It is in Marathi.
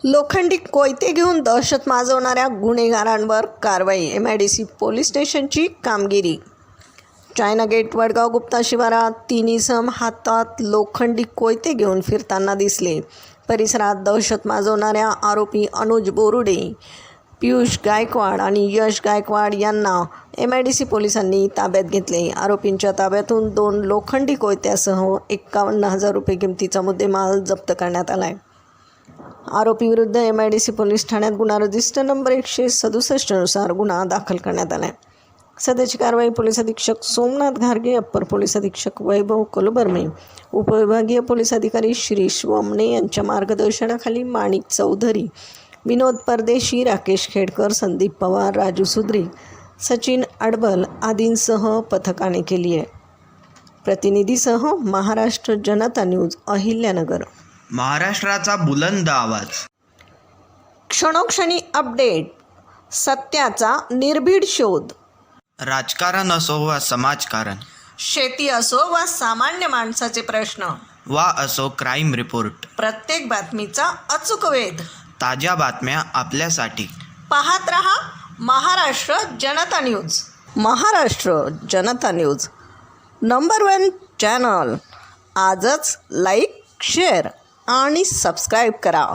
लोखंडी कोयते घेऊन दहशत माजवणाऱ्या गुन्हेगारांवर कारवाई. MIDC पोलीस स्टेशनची कामगिरी. चायना गेट वडगाव गुप्ता शिवारात 3 इसम हातात लोखंडी कोयते घेऊन फिरताना दिसले. परिसरात दहशत माजवणाऱ्या आरोपी अनुज बोरुडे, पियुष गायकवाड आणि यश गायकवाड यांना MIDC पोलिसांनी ताब्यात घेतले. आरोपींच्या ताब्यातून 2 लोखंडी कोयत्यासह 51,000 रुपये किमतीचा मुद्देमाल जप्त करण्यात आला आहे. आरोपीविरुद्ध MIDC पोलीस ठाण्यात गुन्हा रजिस्टर नंबर 167 नुसार गुन्हा दाखल करण्यात आला आहे. सध्याची कारवाई पोलीस अधीक्षक सोमनाथ घारगे, अप्पर पोलीस अधीक्षक वैभव कोलबर्मे, उपविभागीय पोलीस अधिकारी श्रीश वमने यांच्या मार्गदर्शनाखाली माणिक चौधरी, विनोद परदेशी, राकेश खेडकर, संदीप पवार, राजू सुद्री, सचिन अडबल आदींसह पथकाने केली आहे. प्रतिनिधीसह महाराष्ट्र जनता न्यूज, अहिल्यानगर. महाराष्ट्राचा बुलंद आवाज. क्षणोक्षणी अपडेट, सत्याचा निर्भीड शोध. राजकारण असो वा समाजकारण, शेती असो वा सामान्य माणसाचे प्रश्न, वा असो क्राईम रिपोर्ट, प्रत्येक बातमीचा अचूक वेध. ताज्या बातम्या आपल्यासाठी. पाहत रहा महाराष्ट्र जनता न्यूज. महाराष्ट्र जनता न्यूज नंबर 1 चॅनल. आजच लाईक, शेअर आणि सबस्क्राईब करा.